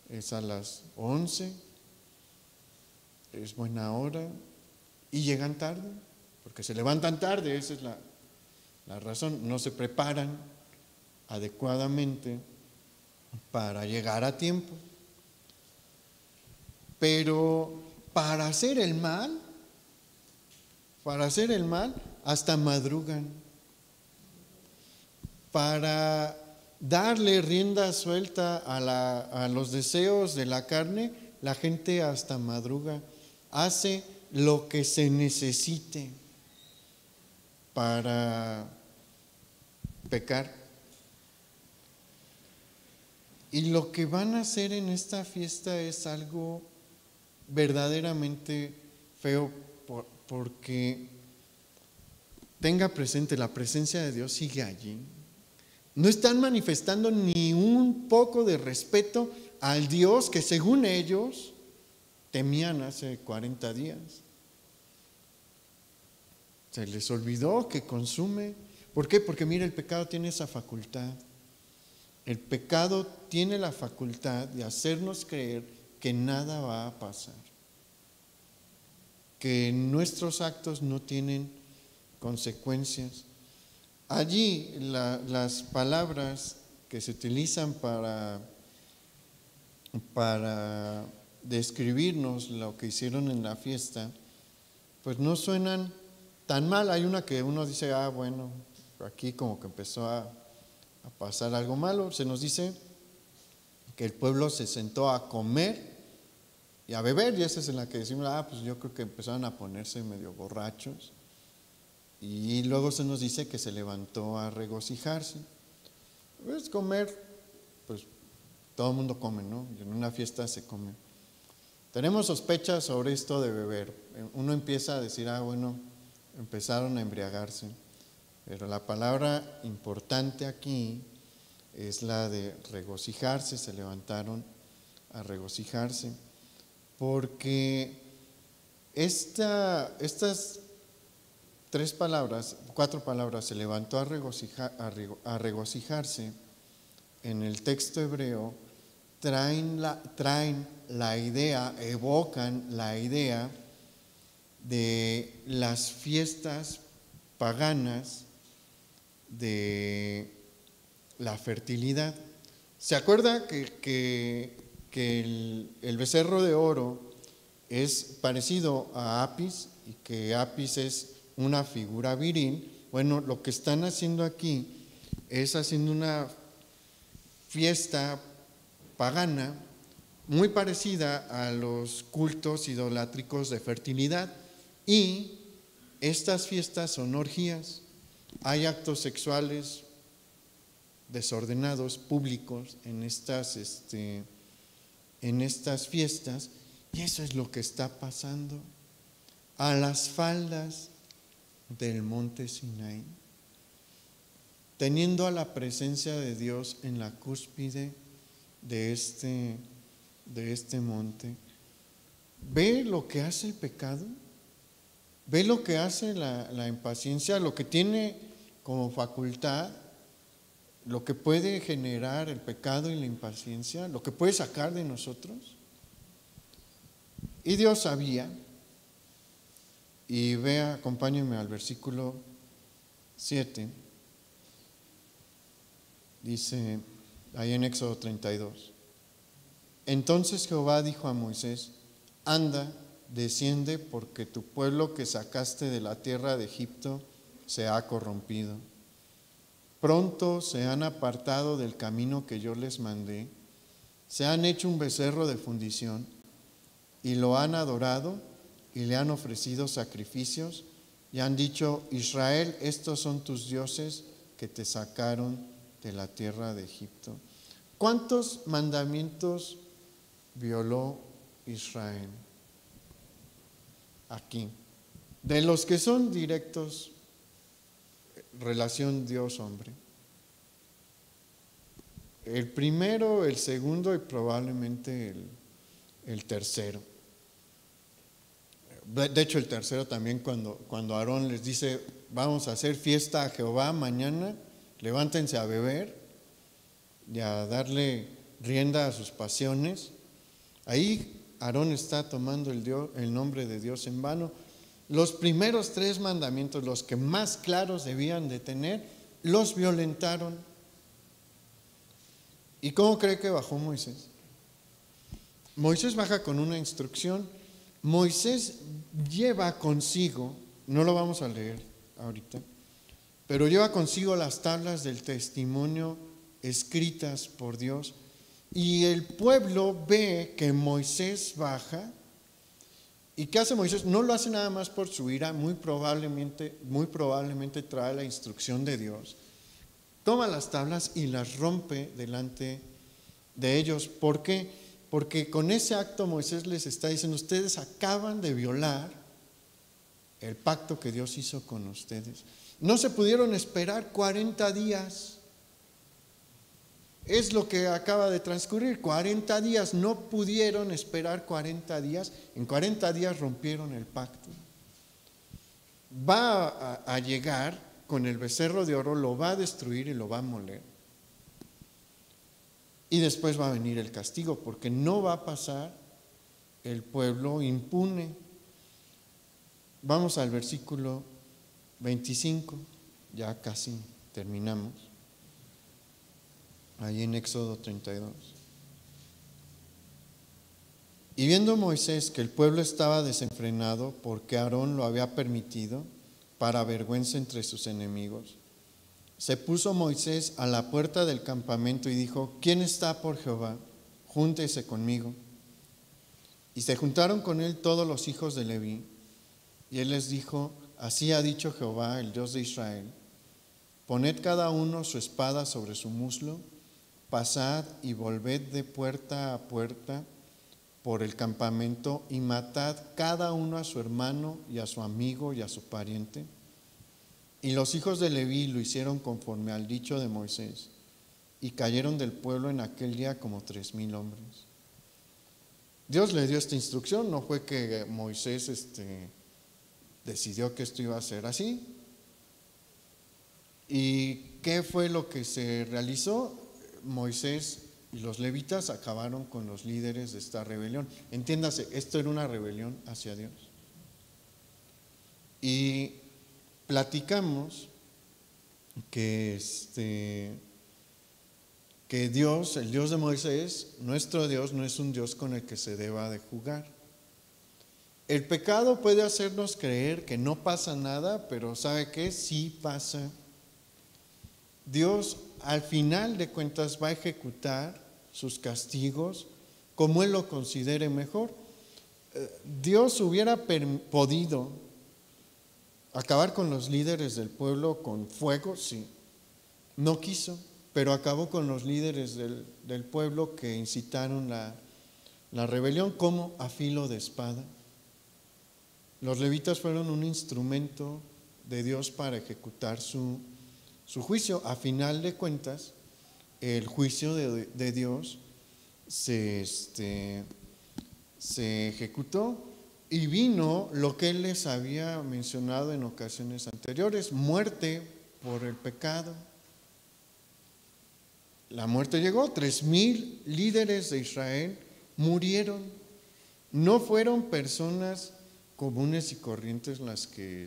es a las 11, es buena hora, y llegan tarde, porque se levantan tarde. Esa es la razón. No se preparan adecuadamente para llegar a tiempo. Pero para hacer el mal, hasta madrugan. Para darle rienda suelta a los deseos de la carne, la gente hasta madruga. Hace lo que se necesite para pecar. Y lo que van a hacer en esta fiesta es algo verdaderamente feo, porque tenga presente, la presencia de Dios sigue allí. No están manifestando ni un poco de respeto al Dios que según ellos temían hace 40 días. Se les olvidó que consume. ¿Por qué? Porque mira, el pecado tiene esa facultad. El pecado tiene la facultad de hacernos creer que nada va a pasar, que nuestros actos no tienen consecuencias. Allí las palabras que se utilizan para describirnos lo que hicieron en la fiesta, pues no suenan tan mal. Hay una que uno dice, bueno, aquí como que empezó a pasar algo malo. Se nos dice que el pueblo se sentó a comer y a beber, y esa es en la que decimos, pues yo creo que empezaron a ponerse medio borrachos. Y luego se nos dice que se levantó a regocijarse. Pues comer, pues todo el mundo come, ¿no? En una fiesta se come. Tenemos sospechas sobre esto de beber. Uno empieza a decir, bueno, empezaron a embriagarse. Pero la palabra importante aquí es la de regocijarse, se levantaron a regocijarse. Porque estas cuatro palabras, se levantó a regocijarse, en el texto hebreo, traen la idea, evocan la idea de las fiestas paganas de la fertilidad. ¿Se acuerda que el becerro de oro es parecido a Apis y que Apis es una figura viril? Bueno, lo que están haciendo aquí es haciendo una fiesta pagana muy parecida a los cultos idolátricos de fertilidad, y estas fiestas son orgías. Hay actos sexuales desordenados, públicos, en estas fiestas, y eso es lo que está pasando a las faldas del monte Sinaí, teniendo a la presencia de Dios en la cúspide de este monte. ¿Ve lo que hace el pecado? ¿Ve lo que hace la impaciencia? Lo que tiene como facultad, lo que puede generar el pecado y la impaciencia, lo que puede sacar de nosotros. Y Dios sabía. Y vea, acompáñenme al versículo 7. Dice ahí en Éxodo 32. Entonces Jehová dijo a Moisés: anda, desciende, porque tu pueblo que sacaste de la tierra de Egipto se ha corrompido. Pronto se han apartado del camino que yo les mandé, se han hecho un becerro de fundición y lo han adorado y le han ofrecido sacrificios y han dicho: Israel, estos son tus dioses que te sacaron de la tierra de Egipto. ¿Cuántos mandamientos violó Israel aquí? De los que son directos, relación Dios-hombre. El primero, el segundo y probablemente el tercero. De hecho, el tercero también, cuando Aarón les dice: vamos a hacer fiesta a Jehová mañana, levántense a beber y a darle rienda a sus pasiones. Ahí Aarón está tomando el nombre de Dios en vano. Los primeros 3 mandamientos, los que más claros debían de tener, los violentaron. ¿Y cómo cree que bajó Moisés? Moisés baja con una instrucción. Moisés lleva consigo, no lo vamos a leer ahorita, pero lleva consigo las tablas del testimonio escritas por Dios, y el pueblo ve que Moisés baja. ¿Y qué hace Moisés? No lo hace nada más por su ira, muy probablemente trae la instrucción de Dios. Toma las tablas y las rompe delante de ellos. ¿Por qué? Porque con ese acto Moisés les está diciendo: ustedes acaban de violar el pacto que Dios hizo con ustedes. No se pudieron esperar 40 días. Es lo que acaba de transcurrir, 40 días. No pudieron esperar 40 días. En 40 días rompieron el pacto. Va a llegar con el becerro de oro, lo va a destruir y lo va a moler. Y después va a venir el castigo, porque no va a pasar el pueblo impune. Vamos al versículo 25, ya casi terminamos. Ahí en Éxodo 32. Y viendo Moisés que el pueblo estaba desenfrenado, porque Aarón lo había permitido, para vergüenza entre sus enemigos, se puso Moisés a la puerta del campamento y dijo: ¿quién está por Jehová? Júntese conmigo. Y se juntaron con él todos los hijos de Leví. Y él les dijo: así ha dicho Jehová, el Dios de Israel, poned cada uno su espada sobre su muslo, pasad y volved de puerta a puerta por el campamento y matad cada uno a su hermano y a su amigo y a su pariente. Y los hijos de Leví lo hicieron conforme al dicho de Moisés, y cayeron del pueblo en aquel día como 3,000 hombres. Dios le dio esta instrucción, no fue que Moisés decidió que esto iba a ser así. ¿Y qué fue lo que se realizó? Moisés y los levitas acabaron con los líderes de esta rebelión. Entiéndase, esto era una rebelión hacia Dios. Y platicamos que Dios, el Dios de Moisés, nuestro Dios, no es un Dios con el que se deba de jugar. El pecado puede hacernos creer que no pasa nada, pero ¿sabe qué? Sí pasa. Dios al final de cuentas va a ejecutar sus castigos como Él lo considere mejor. Dios hubiera podido acabar con los líderes del pueblo con fuego, sí. No quiso, pero acabó con los líderes del pueblo que incitaron la rebelión como a filo de espada. Los levitas fueron un instrumento de Dios para ejecutar su juicio. A final de cuentas, el juicio de Dios se ejecutó y vino lo que Él les había mencionado en ocasiones anteriores: muerte por el pecado. La muerte llegó, 3,000 líderes de Israel murieron. No fueron personas comunes y corrientes las que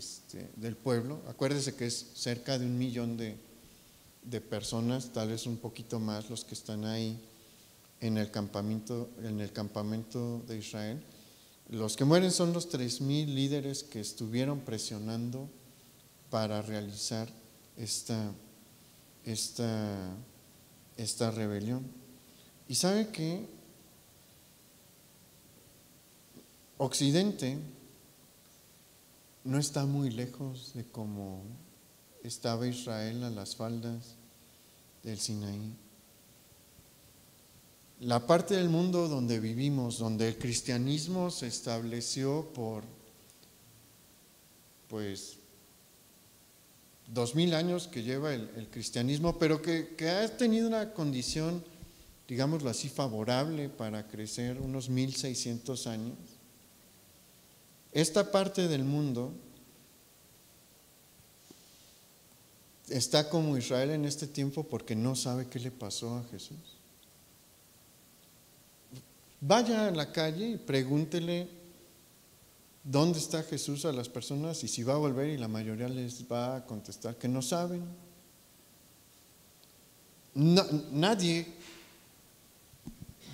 del pueblo. Acuérdese que es cerca de 1 millón de personas, tal vez un poquito más, los que están ahí en el campamento de Israel. Los que mueren son los 3,000 líderes que estuvieron presionando para realizar esta rebelión. Y sabe que Occidente no está muy lejos de cómo estaba Israel a las faldas del Sinaí. La parte del mundo donde vivimos, donde el cristianismo se estableció por 2,000 años que lleva el cristianismo, pero que ha tenido una condición, digámoslo así, favorable para crecer unos 1,600 años. Esta parte del mundo está como Israel en este tiempo porque no sabe qué le pasó a Jesús. Vaya a la calle y pregúntele dónde está Jesús a las personas y si va a volver, y la mayoría les va a contestar que no saben. Nadie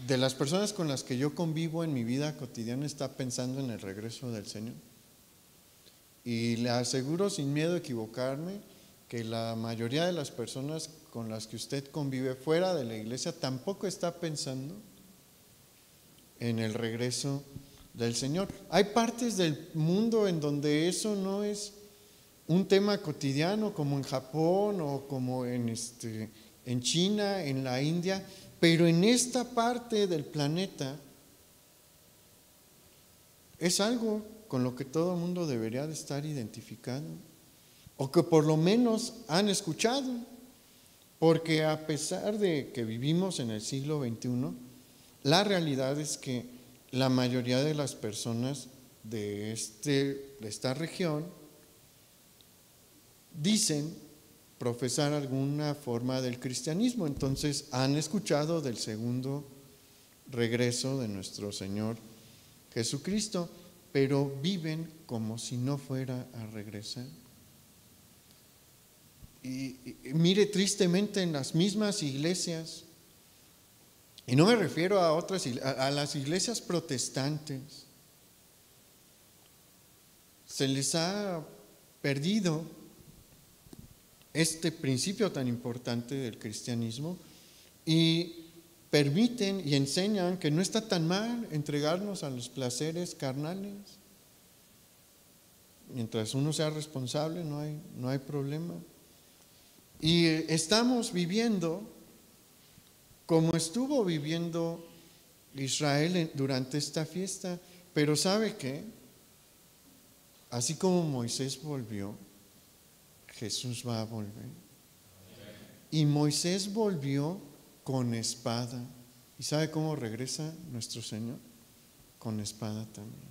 de las personas con las que yo convivo en mi vida cotidiana está pensando en el regreso del Señor. Y le aseguro sin miedo a equivocarme que la mayoría de las personas con las que usted convive fuera de la iglesia tampoco está pensando en el regreso del Señor. Hay partes del mundo en donde eso no es un tema cotidiano, como en Japón o como en China, en la India, pero en esta parte del planeta es algo con lo que todo el mundo debería de estar identificado, o que por lo menos han escuchado, porque a pesar de que vivimos en el siglo XXI, la realidad es que la mayoría de las personas de esta región dicen profesar alguna forma del cristianismo. Entonces han escuchado del segundo regreso de nuestro Señor Jesucristo, pero viven como si no fuera a regresar. Y mire, tristemente en las mismas iglesias, y no me refiero a otras, a las iglesias protestantes, se les ha perdido este principio tan importante del cristianismo y permiten y enseñan que no está tan mal entregarnos a los placeres carnales. Mientras uno sea responsable, no hay problema. Y estamos viviendo como estuvo viviendo Israel durante esta fiesta. Pero ¿sabe qué? Así como Moisés volvió, Jesús va a volver. Y Moisés volvió con espada. ¿Y sabe cómo regresa nuestro Señor? Con espada también.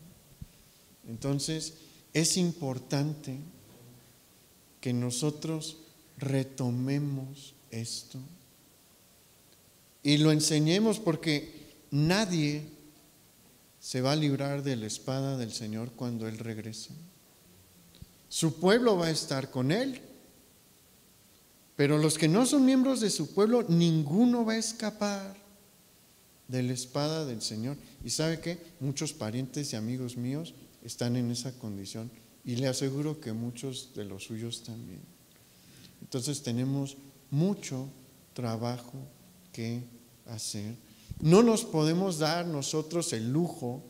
Entonces, es importante que nosotros retomemos esto y lo enseñemos, porque nadie se va a librar de la espada del Señor cuando Él regrese. Su pueblo va a estar con Él, pero los que no son miembros de su pueblo, ninguno va a escapar de la espada del Señor. ¿Y sabe qué? Muchos parientes y amigos míos están en esa condición, y le aseguro que muchos de los suyos también. Entonces tenemos mucho trabajo que hacer. No nos podemos dar nosotros el lujo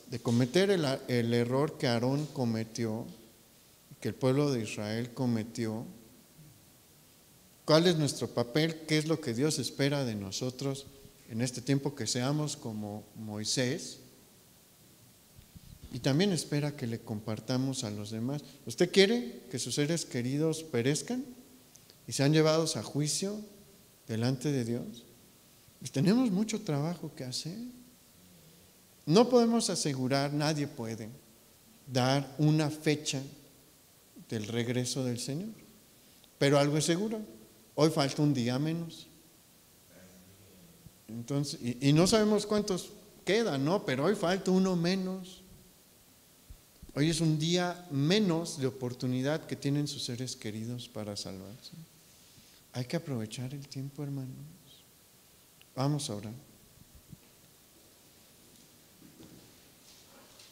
de cometer el error que Aarón cometió, que el pueblo de Israel cometió. ¿Cuál es nuestro papel? ¿Qué es lo que Dios espera de nosotros en este tiempo? Que seamos como Moisés, y también espera que le compartamos a los demás. ¿Usted quiere que sus seres queridos perezcan y sean llevados a juicio delante de Dios? Pues tenemos mucho trabajo que hacer. No podemos asegurar, nadie puede dar una fecha del regreso del Señor, pero algo es seguro: hoy falta un día menos. Entonces, y no sabemos cuántos quedan, ¿no? Pero hoy falta uno menos. Hoy es un día menos de oportunidad que tienen sus seres queridos para salvarse. Hay que aprovechar el tiempo, hermanos. Vamos a orar.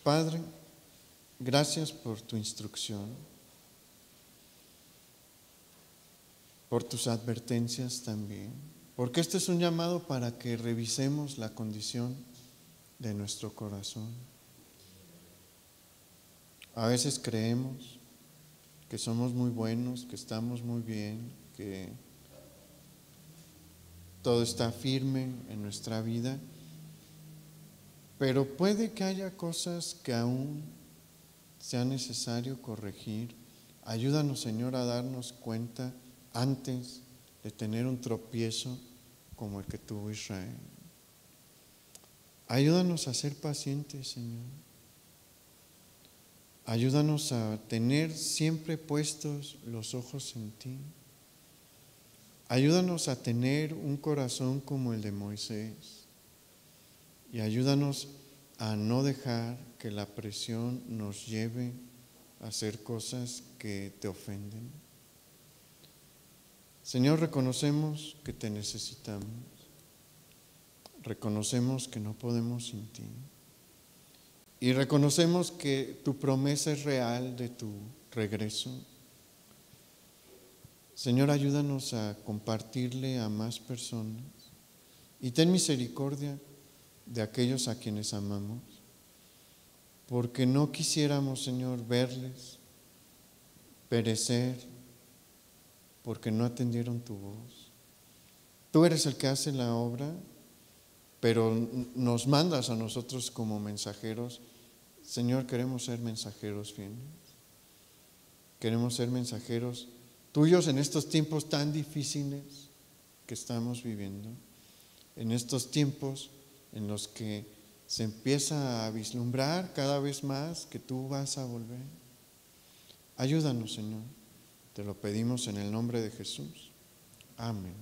Padre, gracias por tu instrucción, por tus advertencias también, porque este es un llamado para que revisemos la condición de nuestro corazón. A veces creemos que somos muy buenos, que estamos muy bien, que todo está firme en nuestra vida, pero puede que haya cosas que aún sea necesario corregir. Ayúdanos, Señor, a darnos cuenta antes de tener un tropiezo como el que tuvo Israel. Ayúdanos a ser pacientes, Señor. Ayúdanos a tener siempre puestos los ojos en ti. Ayúdanos a tener un corazón como el de Moisés. Y ayúdanos a no dejar que la presión nos lleve a hacer cosas que te ofenden. Señor, reconocemos que te necesitamos. Reconocemos que no podemos sin ti. Y reconocemos que tu promesa es real de tu regreso. Señor, ayúdanos a compartirle a más personas y ten misericordia de aquellos a quienes amamos, porque no quisiéramos, Señor, verles perecer porque no atendieron tu voz. Tú eres el que hace la obra, pero nos mandas a nosotros como mensajeros. Señor, queremos ser mensajeros fieles. Queremos ser mensajeros tuyos en estos tiempos tan difíciles que estamos viviendo, en estos tiempos en los que se empieza a vislumbrar cada vez más que tú vas a volver. Ayúdanos, Señor. Te lo pedimos en el nombre de Jesús. Amén.